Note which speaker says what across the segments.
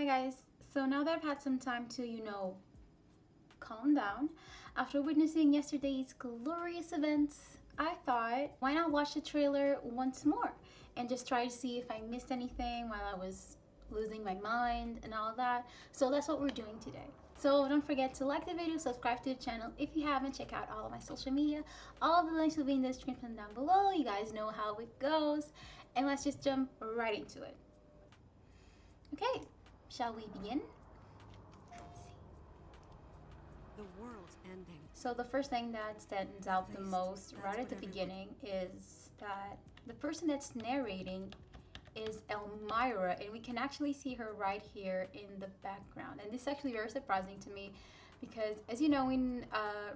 Speaker 1: Hi guys, so now that I've had some time to, calm down, after witnessing yesterday's glorious events, I thought, why not watch the trailer once more and just try to see if I missed anything while I was losing my mind and all of that. So that's what we're doing today. So don't forget to like the video, subscribe to the channel if you haven't, check out all of my social media. All of the links will be in the description down below. You guys know how it goes. And let's just jump right into it. Okay, shall we begin?
Speaker 2: The world's ending.
Speaker 1: So the first thing that stands out the most right at the beginning is that the person that's narrating is Elmira, and we can actually see her right here in the background. And this is actually very surprising to me because, as you know, in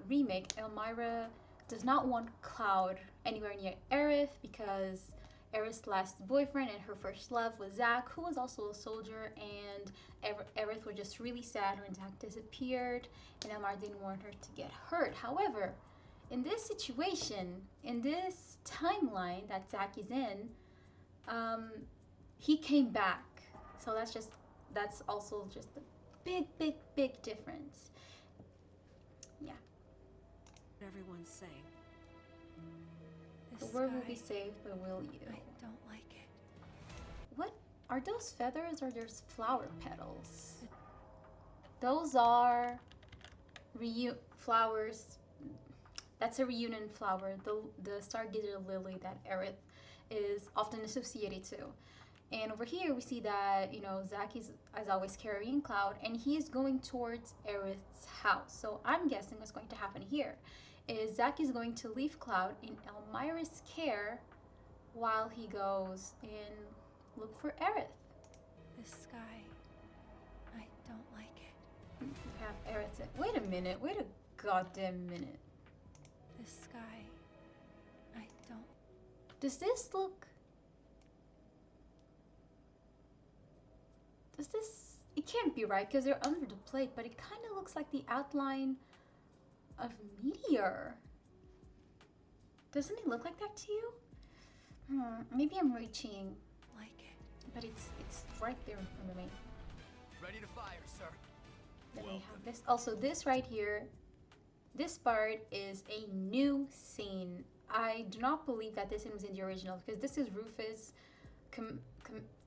Speaker 1: Remake, Elmira does not want Cloud anywhere near Aerith because Aerith's last boyfriend and her first love was Zack, who was also a soldier, and Aerith was just really sad when Zack disappeared, and Elmira didn't want her to get hurt. However, in this situation, in this timeline that Zack is in, he came back. So that's also just a big difference. Yeah.
Speaker 2: Everyone's saying.
Speaker 1: The world will be saved, but will you?
Speaker 2: I don't like it.
Speaker 1: What are those feathers or there's flower petals? Those are flowers. That's a reunion flower, the stargazer lily that Aerith is often associated to. And over here we see that, Zack is as always carrying Cloud, and he is going towards Aerith's house. So I'm guessing what's going to happen here is Zack is going to leave Cloud in Elmira's care while he goes and look for Aerith.
Speaker 2: The sky. I don't like it.
Speaker 1: We have Aerith. Wait a minute. Wait a goddamn minute.
Speaker 2: The sky. I don't.
Speaker 1: Does this look... It can't be right because they're under the plate, but it kind of looks like the outline of Meteor. Doesn't it look like that to you? Maybe I'm reaching.
Speaker 2: Like it.
Speaker 1: But it's right there in front of me.
Speaker 3: Ready to fire, sir.
Speaker 1: Then we have this. Also, this right here, this part is a new scene. I do not believe that this scene was in the original because this is Rufus.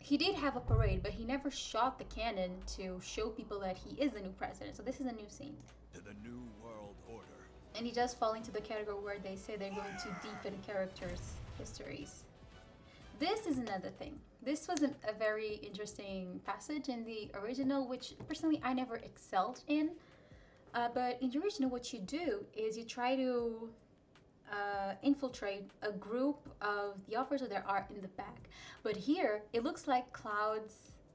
Speaker 1: He did have a parade, but he never shot the cannon to show people that he is the new president. So this is a new scene.
Speaker 3: To the new world order.
Speaker 1: And he does fall into the category where they say they're going to deepen characters' histories. This is another thing. This was a very interesting passage in the original, which personally I never excelled in. But in the original, what you do is you try to infiltrate a group of the officers that are in the back. But here, it looks like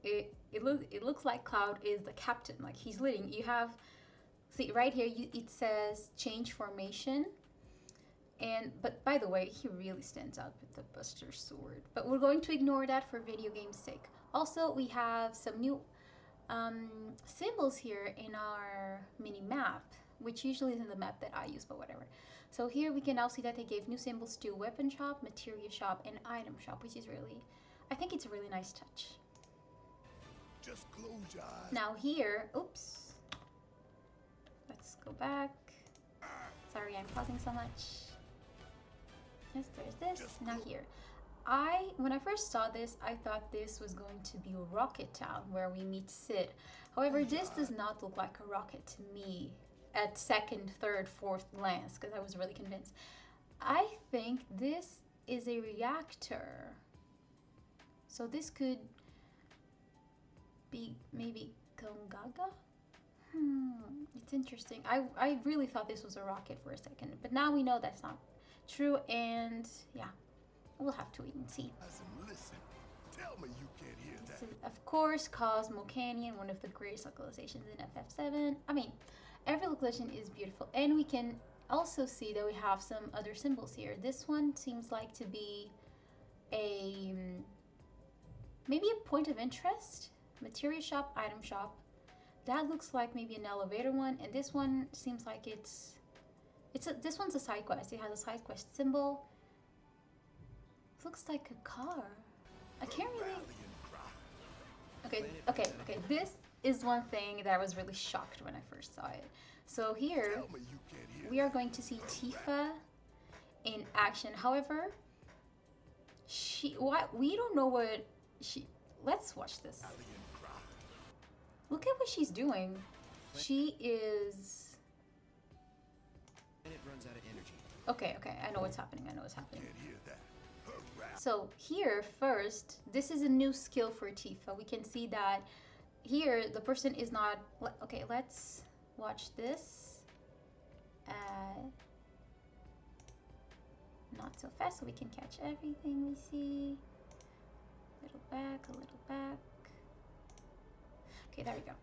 Speaker 1: it looks like Cloud is the captain, like he's leading. You have, see right here, it says change formation. But by the way, he really stands out with the Buster Sword. But we're going to ignore that for video game's sake. Also, we have some new symbols here in our mini map, which usually is in the map that I use, but whatever. So here we can now see that they gave new symbols to weapon shop, materia shop, and item shop, which is really, I think it's a really nice touch.
Speaker 3: Just close your eyes.
Speaker 1: Now here, oops. Let's go back. Sorry, I'm pausing so much. Yes, there's this. Now here. When I first saw this, I thought this was going to be Rocket Town, where we meet Sid. However, this does not look like a rocket to me at second, third, fourth glance, because I was really convinced. I think this is a reactor. So this could be maybe Gongaga? It's interesting. I really thought this was a rocket for a second, but now we know that's not true, and yeah, we'll have to wait and see.
Speaker 3: Listen, tell me you can't hear that.
Speaker 1: This is, of course, Cosmo Canyon, one of the greatest localizations in FF7. I mean, every localization is beautiful, and we can also see that we have some other symbols here. This one seems like to be maybe a point of interest. Materia shop, item shop. That looks like maybe an elevator one, and this one seems like this one's a side quest. It has a side quest symbol. It looks like a car. I can't really... Okay. This is one thing that I was really shocked when I first saw it. So here
Speaker 3: Tell me you can't hear
Speaker 1: we are going to see Tifa in action. However, we don't know what she. Let's watch this.
Speaker 3: that alien cry.
Speaker 1: Look at what she's doing. She is.
Speaker 4: And it runs out of energy.
Speaker 1: Okay. I know what's happening.
Speaker 3: Can't hear that. Her rap.
Speaker 1: So here first, this is a new skill for Tifa. We can see that here the person is not. Okay, let's watch this. Not so fast, so we can catch everything we see. A little back. Okay, there we go.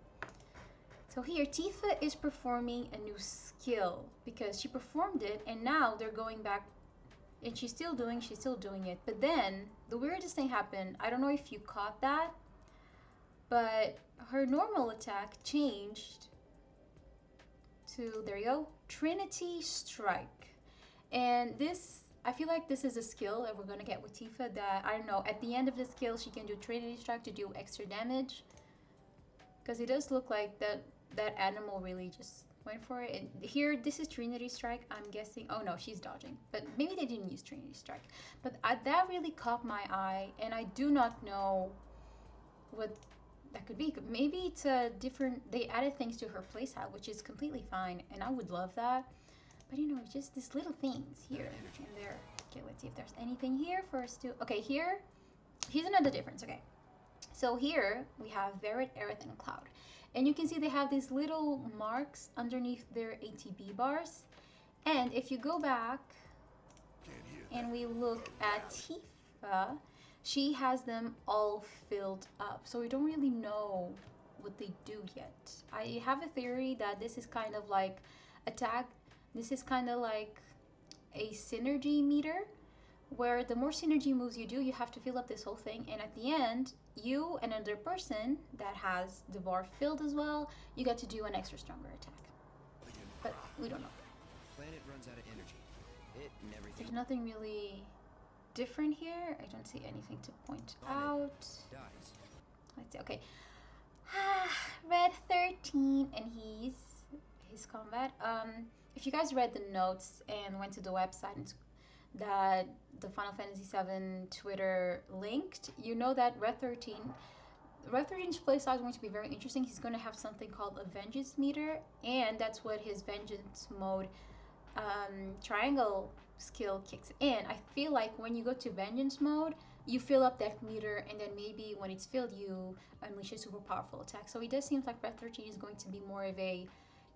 Speaker 1: So here, Tifa is performing a new skill because she performed it, and now they're going back, and she's still doing it. But then the weirdest thing happened. I don't know if you caught that, but her normal attack changed to, there you go, Trinity Strike. And this, I feel like this is a skill that we're gonna get with Tifa that, I don't know, at the end of the skill she can do Trinity Strike to do extra damage. Because it does look like that animal really just went for it. And here, this is Trinity Strike, I'm guessing. Oh no, she's dodging. But maybe they didn't use Trinity Strike. But that really caught my eye, and I do not know what that could be. Maybe it's a different, they added things to her playstyle, which is completely fine, and I would love that. But you know, just these little things here and there. Okay, let's see if there's anything here for us to. Okay, here's another difference. Okay, so here we have Verit, Aerith, and Cloud, and you can see they have these little marks underneath their ATB bars. And if you go back
Speaker 3: Can't hear that.
Speaker 1: and we look at Tifa, she has them all filled up, so we don't really know what they do yet. I have a theory that this is kind of like attack. This is kind of like a synergy meter, where the more synergy moves you do, you have to fill up this whole thing, and at the end, you and another person that has the bar filled as well, you get to do an extra stronger attack.
Speaker 3: Alien
Speaker 1: But
Speaker 3: cry.
Speaker 1: we don't know.
Speaker 4: Planet runs out of energy. It and everything
Speaker 1: There's nothing really different here. I don't see anything to point out.
Speaker 4: dies.
Speaker 1: Let's see. Okay. Red 13 and his combat. If you guys read the notes and went to the website that the Final Fantasy VII Twitter linked, you know that Red 13's playstyle is going to be very interesting. He's going to have something called a Vengeance meter, and that's what his Vengeance mode triangle skill kicks in. I feel like when you go to Vengeance mode, you fill up that meter, and then maybe when it's filled, you unleash a super powerful attack. So it does seem like Red 13 is going to be more of a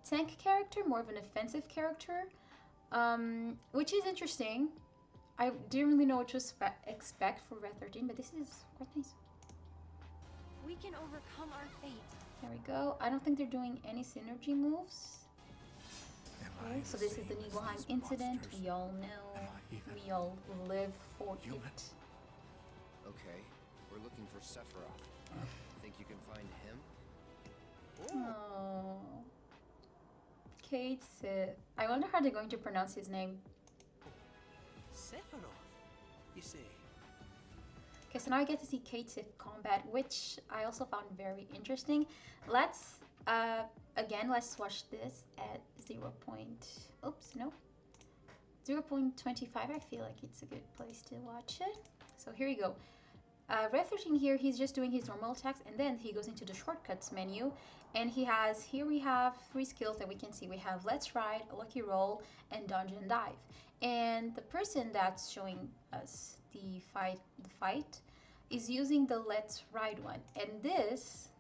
Speaker 1: tank character, more of an offensive character, which is interesting. I didn't really know what to expect for Red 13, but this is quite nice.
Speaker 2: We can overcome our fate.
Speaker 1: There we go. I don't think they're doing any synergy moves. Okay, so this is the Nibelheim incident. We all know. We all live for it.
Speaker 4: Okay, we're looking for Sephiroth. Think you can find him?
Speaker 1: Oh. Kate Sith. I wonder how they're going to pronounce his name.
Speaker 5: Sephiroth, you say?
Speaker 1: Okay, so now I get to see Kate Sith combat, which I also found very interesting. Let's watch this at 0.25. I feel like it's a good place to watch it. So here you go. Red 13 here, he's just doing his normal attacks, and then he goes into the shortcuts menu, and here we have 3 skills that we can see. We have Let's Ride, Lucky Roll, and Dodge and Dive. And the person that's showing us the fight is using the Let's Ride one. And this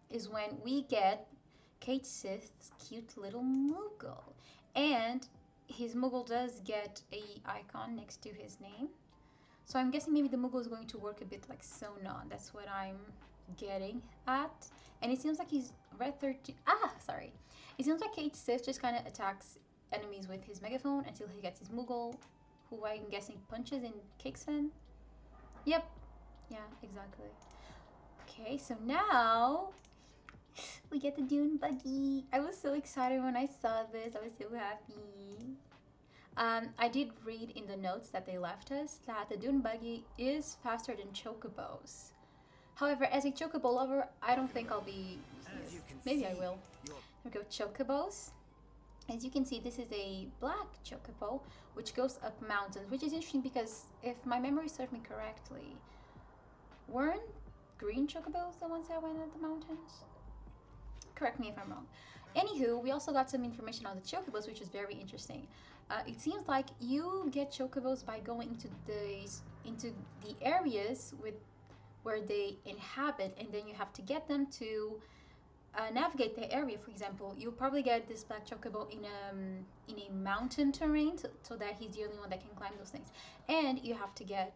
Speaker 1: is when we get Kate Sith's cute little Moogle. And his Moogle does get a icon next to his name. So I'm guessing maybe the Moogle is going to work a bit like Sonon. That's what I'm getting at. And it seems like he's Red 13. It seems like Kate Sith just kind of attacks enemies with his megaphone until he gets his Moogle, who I'm guessing punches and kicks him. Yep. Yeah, exactly. Okay, so now we get the Dune Buggy. I was so excited when I saw this. I was so happy. I did read in the notes that they left us that the Dune Buggy is faster than Chocobos. However, as a chocobo lover, I don't think I'll be using
Speaker 4: As
Speaker 1: this.
Speaker 4: you can
Speaker 1: Maybe I
Speaker 4: see,
Speaker 1: will.
Speaker 4: your
Speaker 1: Here we go, chocobos. As you can see, this is a black chocobo, which goes up mountains, which is interesting because if my memory serves me correctly, weren't green chocobos the ones that went up the mountains? Correct me if I'm wrong. Anywho, we also got some information on the chocobos, which is very interesting. It seems like you get chocobos by going into the areas with where they inhabit, and then you have to get them to navigate the area. For example, you'll probably get this black chocobo in a mountain terrain, so that he's the only one that can climb those things, and you have to get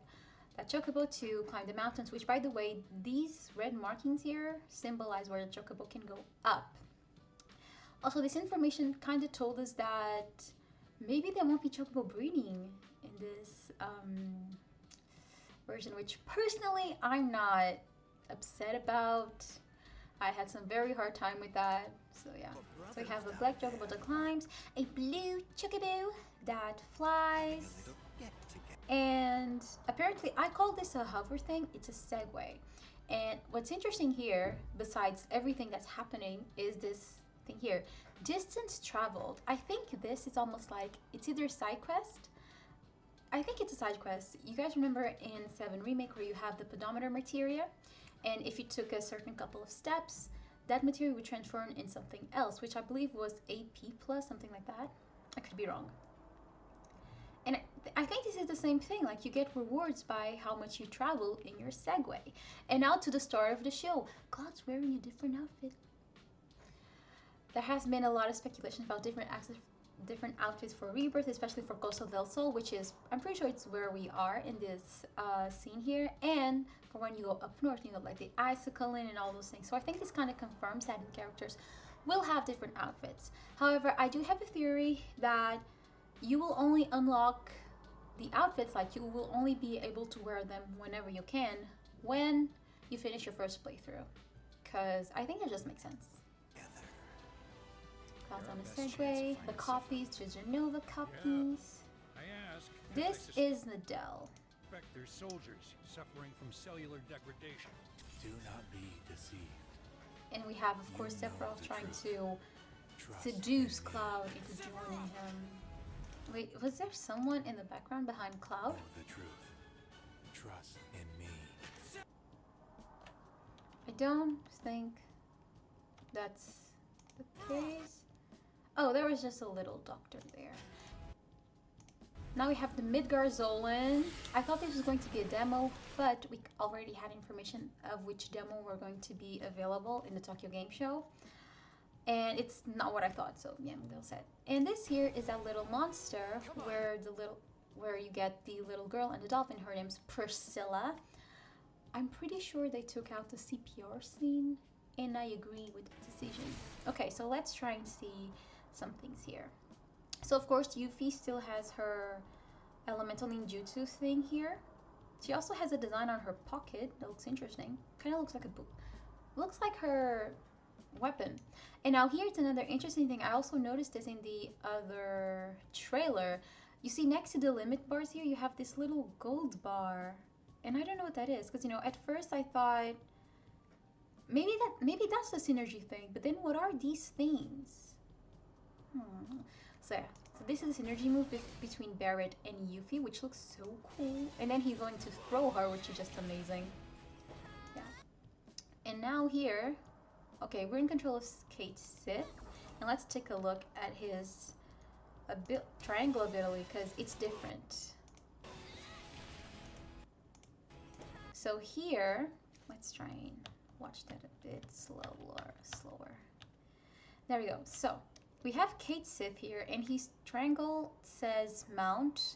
Speaker 1: that chocobo to climb the mountains. Which, by the way, these red markings here symbolize where the chocobo can go up. Also, this information kind of told us that maybe there won't be chocobo breeding in this version, which personally I'm not upset about. I had some very hard time with that. So yeah. So we have a black chocobo that climbs, a blue chocobo that flies, and apparently I call this a hover thing. It's a Segway. And what's interesting here, besides everything that's happening, is this thing here. Distance traveled. I think this is almost like, it's either a side quest. I think it's a side quest. You guys remember in 7 Remake where you have the pedometer materia? And if you took a certain couple of steps, that material would transform in something else, which I believe was AP plus, something like that. I could be wrong. And I think this is the same thing, like you get rewards by how much you travel in your Segway. And now to the start of the show. Cloud's wearing a different outfit. There has been a lot of speculation about different outfits for Rebirth, especially for Costa del Sol, which is, I'm pretty sure it's where we are in this scene here. And for when you go up north, you know, like the icicle and all those things. So I think this kind of confirms that the characters will have different outfits. However, I do have a theory that you will only unlock the outfits, like you will only be able to wear them whenever you can, when you finish your first playthrough. Because I think it just makes sense. Cloud's on a Segway, the copies, to Genova copies. This is Nadell.
Speaker 5: Their soldiers suffering from cellular degradation.
Speaker 3: Do not be deceived.
Speaker 1: And we have, of course, Sephiroth trying to seduce Cloud into joining him. Wait, was there someone in the background behind Cloud?
Speaker 3: Know the truth. Trust in me.
Speaker 1: I don't think that's the case. Oh, there was just a little doctor there. Now we have the Midgar Zolan. I thought this was going to be a demo, but we already had information of which demo were going to be available in the Tokyo Game Show. And it's not what I thought, so yeah, they'll say. And this here is that little monster where you get the little girl and the dolphin. Her name's Priscilla. I'm pretty sure they took out the CPR scene, and I agree with the decision. Okay, so let's try and see some things here. So of course, Yuffie still has her elemental ninjutsu thing here. She also has a design on her pocket that looks interesting. Kind of looks like a book. Looks like her weapon. And now here's another interesting thing. I also noticed this in the other trailer. You see next to the limit bars here, you have this little gold bar. And I don't know what that is, because, you know, at first I thought maybe that's the synergy thing. But then what are these things? So yeah, so this is a synergy move between Barret and Yuffie, which looks so cool. And then he's going to throw her, which is just amazing. Yeah. And now here, okay, we're in control of Kate Sith. And let's take a look at his triangle ability, because it's different. So here, let's try and watch that a bit slower. There we go. So we have Kate Sith here, and his triangle says mount,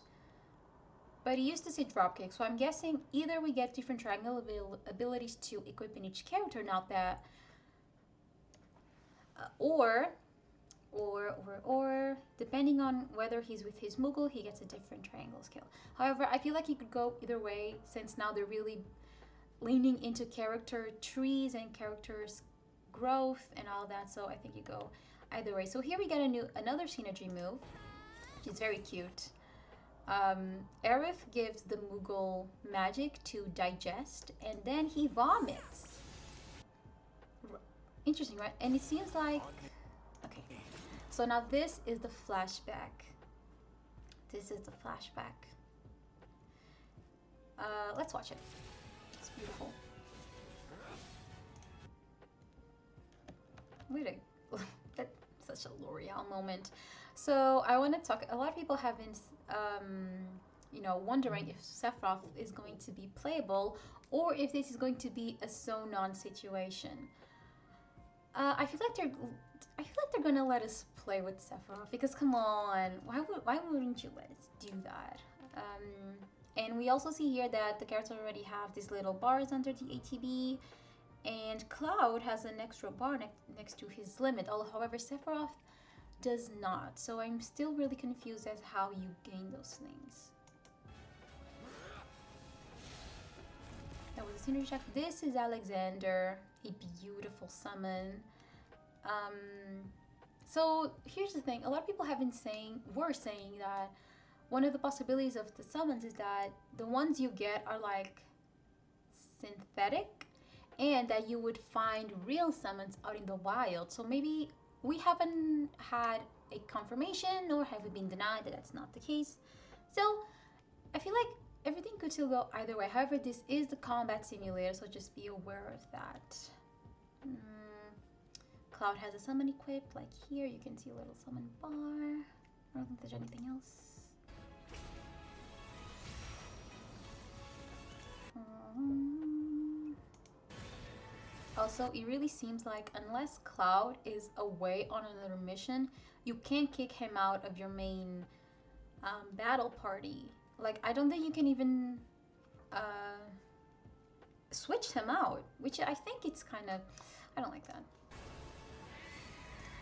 Speaker 1: but he used to say dropkick. So I'm guessing either we get different triangle abilities to equip in each character, not that, or depending on whether he's with his Moogle, he gets a different triangle skill. However, I feel like you could go either way, since now they're really leaning into character trees and characters growth and all that. So I think you go either way. So here we get another synergy move, which is very cute. Aerith gives the Moogle magic to digest, and then he vomits. Interesting, right? And it seems like... Okay, so now this is the flashback. This is the flashback. Let's watch it. It's beautiful. Wait, that's such a L'Oreal moment. So I want to talk. A lot of people have been, you know, wondering if Sephiroth is going to be playable or if this is going to be a so-non situation. I feel like they're gonna let us play with Sephiroth because come on, why wouldn't you let us do that? And we also see here that the characters already have these little bars under the ATB, and Cloud has an extra bar next to his limit. However, Sephiroth does not. So I'm still really confused as how you gain those things. That was a scenery check. This is Alexander, a beautiful summon. So here's the thing. A lot of people were saying that one of the possibilities of the summons is that the ones you get are like synthetic, and that you would find real summons out in the wild. So maybe we haven't had a confirmation, nor have we been denied that that's not the case. So I feel like everything could still go either way. However, this is the combat simulator, so just be aware of that. Cloud has a summon equipped, like here. You can see a little summon bar. I don't think there's anything else. Also, it really seems like unless Cloud is away on another mission, you can't kick him out of your main battle party. Like, I don't think you can even switch him out, which I think it's kind of... I don't like that.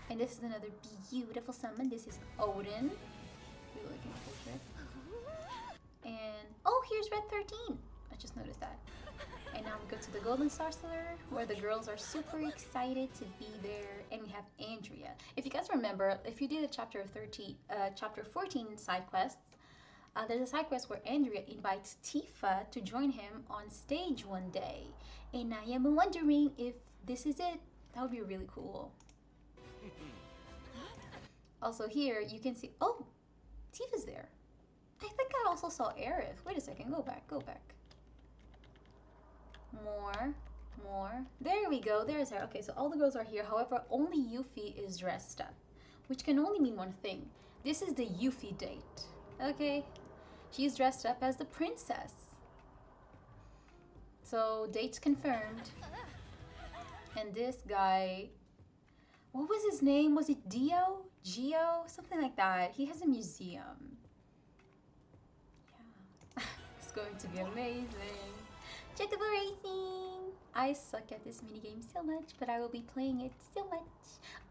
Speaker 1: And this is another beautiful summon. This is Odin. Really looking for it. And, oh, here's Red 13. I just noticed that. And now we go to the Golden Sorcerer, where the girls are super excited to be there, and we have Andrea. If you guys remember, if you did a chapter 14 side quests, there's a side quest where Andrea invites Tifa to join him on stage one day, and I am wondering if this is it. That would be really cool. Also here, you can see, oh, Tifa's there. I think I also saw Aerith. Wait a second, go back. More. There we go, there's her. Okay, so all the girls are here. However, only Yuffie is dressed up, which can only mean one thing. This is the Yuffie date, okay? She's dressed up as the princess. So, date's confirmed. And this guy, what was his name? Was it Geo? Something like that. He has a museum. Yeah. It's going to be amazing. Chocobo racing! I suck at this minigame so much, but I will be playing it so much.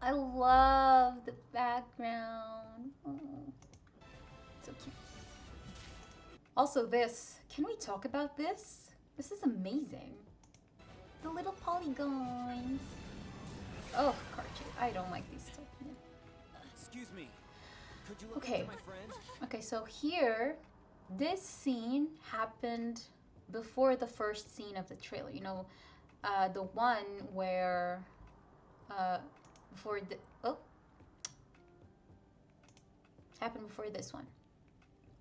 Speaker 1: I love the background. Oh, so cute. Also this, can we talk about this? This is amazing. The little polygons. Oh, Cartier, I don't like these stuff. Yeah.
Speaker 4: Excuse me. Could you look after my friend?
Speaker 1: Okay, so here, this scene happened before the first scene of the trailer, you know, the one where happened before this one,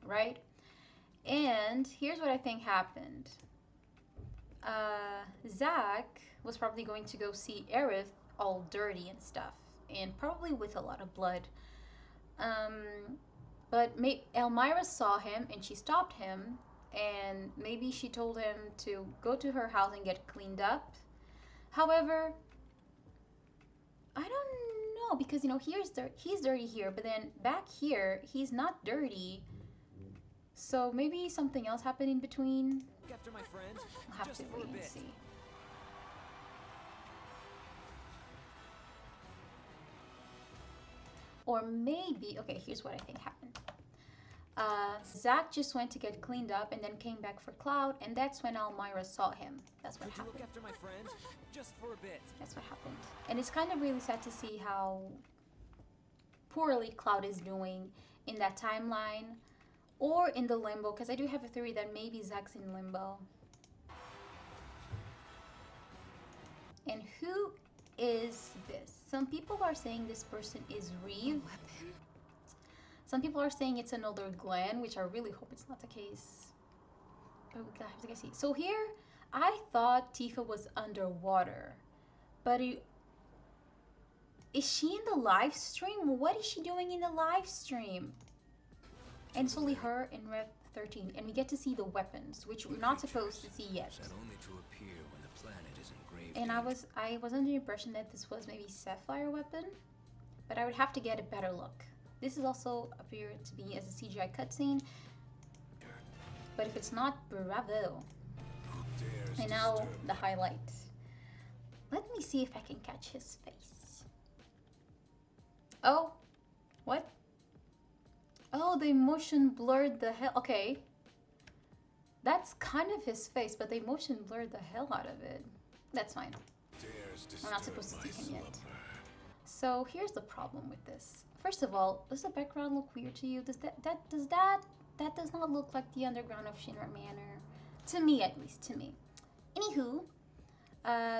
Speaker 1: right? And here's what I think happened. Zack was probably going to go see Aerith all dirty and stuff, and probably with a lot of blood. But Elmira saw him and she stopped him. And maybe she told him to go to her house and get cleaned up. However, I don't know, because, you know, he's dirty here, but then back here, he's not dirty. So maybe something else happened in between.
Speaker 4: After my friend,
Speaker 1: I'll have to wait and see. Or maybe, okay, here's what I think happened. Zack just went to get cleaned up and then came back for Cloud, and that's when Elmira saw him. That's what happened.
Speaker 4: Look after my friend, just for a bit.
Speaker 1: That's what happened. And it's kind of really sad to see how poorly Cloud is doing in that timeline or in the limbo, because I do have a theory that maybe Zack's in limbo. And who is this? Some people are saying this person is Reeve. Some people are saying it's another Glenn, which I really hope it's not the case. But we gotta have to see. So here, I thought Tifa was underwater, but is she in the live stream? What is she doing in the live stream? And it's only her in Rev 13, and we get to see the weapons, which we're not supposed to see yet.
Speaker 4: Said only to appear when the planet is in grave
Speaker 1: And
Speaker 4: danger.
Speaker 1: I was under the impression that this was maybe Sapphire weapon, but I would have to get a better look. This is also appeared to be as a CGI cutscene, but if it's not, bravo. And now the highlight. Let me see if I can catch his face. Oh, what? Oh, the emotion blurred the hell. Okay, that's kind of his face, but the emotion blurred the hell out of it. That's fine. We're not supposed to see him yet. So here's the problem with this. First of all, does the background look weird to you? Does that does not look like the underground of Shinra Manor, to me at least. To me. Anywho,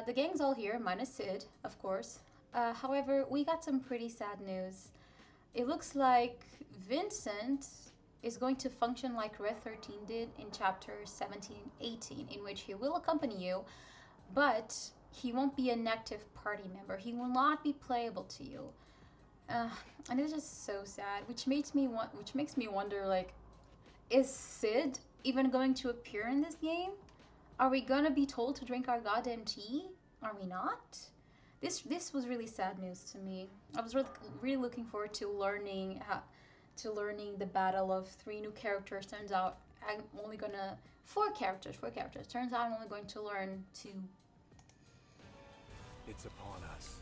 Speaker 1: the gang's all here, minus Sid, of course. However, we got some pretty sad news. It looks like Vincent is going to function like Red 13 did in chapters 17 and 18, in which he will accompany you, but he won't be an active party member. He will not be playable to you. And it's just so sad, which makes me wonder, like, is Sid even going to appear in this game? Are we gonna be told to drink our goddamn tea? Are we not? This was really sad news to me. I was really looking forward to learning the battle of 3 new characters. Turns out I'm only gonna 4 characters. Turns out I'm only going to learn 2.
Speaker 3: It's upon us.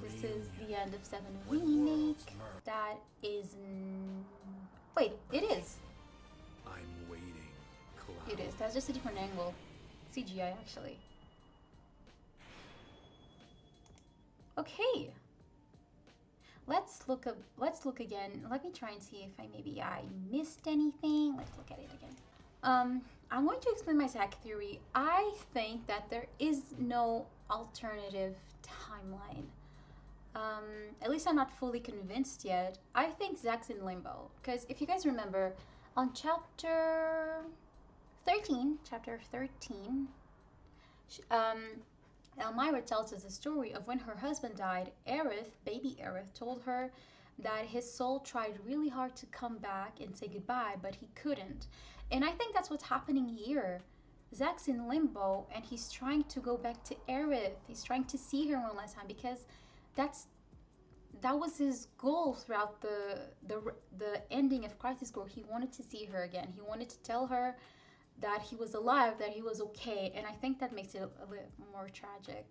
Speaker 1: This is the end of 7 Remake. That is wait, it is.
Speaker 3: I'm waiting, Cloud.
Speaker 1: It is. That's just a different angle. CGI actually. Okay. Let's look again. Let me try and see if I missed anything. Let's look at it again. I'm going to explain my Zack theory. I think that there is no alternative timeline. At least I'm not fully convinced yet. I think Zack's in limbo. Because if you guys remember, on chapter 13, Elmira tells us the story of when her husband died. Baby Aerith, told her that his soul tried really hard to come back and say goodbye, but he couldn't. And I think that's what's happening here. Zack's in limbo, and he's trying to go back to Aerith. He's trying to see her one last time, because that was his goal throughout the ending of Crisis Core. He wanted to see her again. He wanted to tell her that he was alive, that he was okay, and I think that makes it a little more tragic.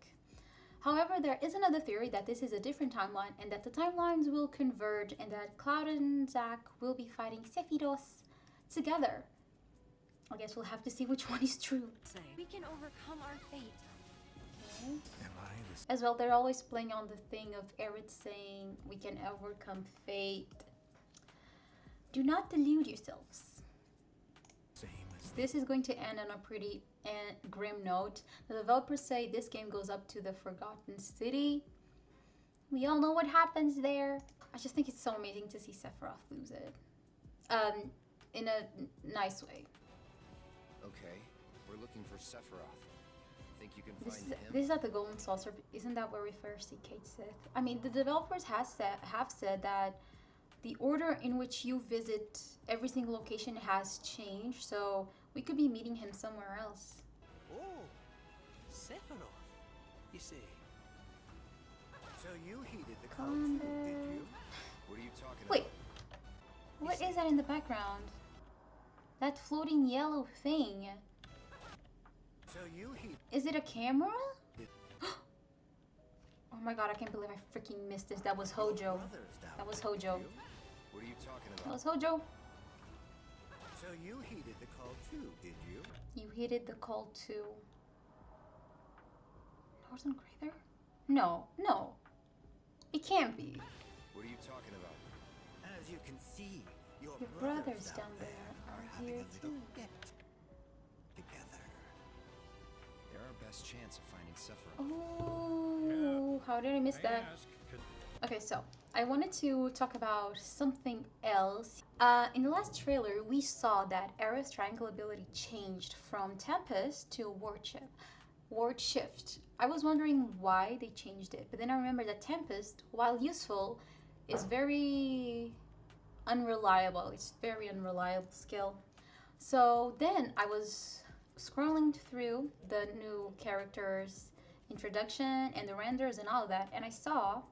Speaker 1: However, there is another theory that this is a different timeline, and that the timelines will converge, and that Cloud and Zack will be fighting Sephiroth together. I guess we'll have to see which one is true.
Speaker 2: We can overcome our fate.
Speaker 1: Okay.
Speaker 3: Am I the
Speaker 1: As well, they're always playing on the thing of Aerith saying, we can overcome fate. Do not delude yourselves.
Speaker 3: same as
Speaker 1: This is going to end on a pretty grim note. The developers say this game goes up to the Forgotten City. We all know what happens there. I just think it's so amazing to see Sephiroth lose it. In a nice way.
Speaker 4: Okay, we're looking for Sephiroth. Think you can
Speaker 1: This
Speaker 4: find him?
Speaker 1: is at the Golden Saucer. Isn't that where we first see Kate Sith? I mean, the developers have said that the order in which you visit every single location has changed, so we could be meeting him somewhere else.
Speaker 6: Oh, Sephiroth, you see.
Speaker 7: So you heeded the call
Speaker 1: Combat.
Speaker 7: too, did you?
Speaker 4: What are you talking
Speaker 1: Wait,
Speaker 4: about?
Speaker 1: what is that in the background? That floating yellow thing.
Speaker 7: So you heeded.
Speaker 1: Is it a camera? Oh my god, I can't believe I freaking missed this. That was Hojo. That was Hojo.
Speaker 4: What are you talking
Speaker 1: That
Speaker 4: about?
Speaker 1: was Hojo.
Speaker 7: So you heeded the call too, did you?
Speaker 1: You heeded the call too. Northern Grey there? No, no. It can't be.
Speaker 4: What are you talking about?
Speaker 7: As you can see, Your
Speaker 1: Your brothers down there are
Speaker 7: having
Speaker 1: here
Speaker 7: a little
Speaker 1: too.
Speaker 7: get together.
Speaker 4: They're our best chance of finding Sephiroth.
Speaker 1: Oh, how did I miss
Speaker 5: May I
Speaker 1: that?
Speaker 5: ask, could
Speaker 1: Okay, so I wanted to talk about something else. In the last trailer, we saw that Aerith's triangle ability changed from Tempest to Ward Shift. I was wondering why they changed it, but then I remember that Tempest, while useful, is very unreliable. It's very unreliable skill. So then I was scrolling through the new characters introduction and the renders and all of that, and I saw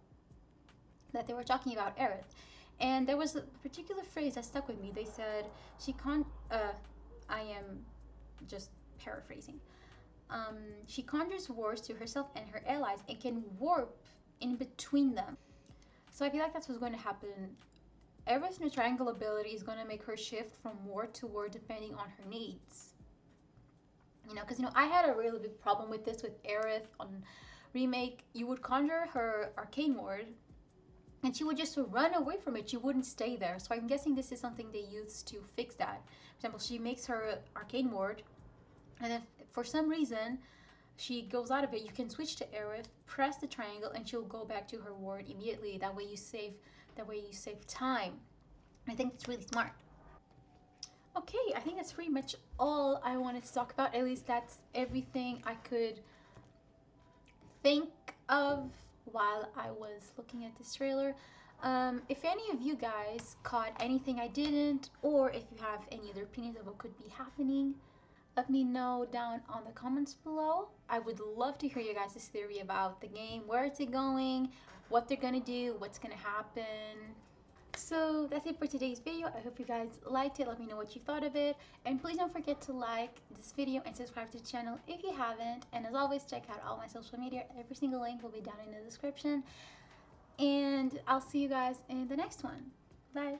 Speaker 1: that they were talking about Aerith. And there was a particular phrase that stuck with me. They said, she can't, I am just paraphrasing. She conjures wards to herself and her allies and can warp in between them. So I feel like that's what's going to happen. Aerith's new triangle ability is going to make her shift from ward to ward depending on her needs. You know, because, you know, I had a really big problem with this with Aerith on Remake. You would conjure her arcane ward and she would just run away from it. She wouldn't stay there. So I'm guessing this is something they used to fix that. For example, she makes her arcane ward, and if for some reason she goes out of it, you can switch to Aerith, press the triangle, and she'll go back to her ward immediately. That way you save time. I think it's really smart. Okay, I think that's pretty much all I wanted to talk about. At least that's everything I could think of while I was looking at this trailer. If any of you guys caught anything I didn't, or if you have any other opinions of what could be happening, let me know down on the comments below. I would love to hear your guys' theory about the game. Where is it going? What they're gonna do? What's gonna happen? So that's it for today's video. I hope you guys liked it. Let me know what you thought of it. And please don't forget to like this video and subscribe to the channel if you haven't. And as always, check out all my social media. Every single link will be down in the description. And I'll see you guys in the next one. Bye.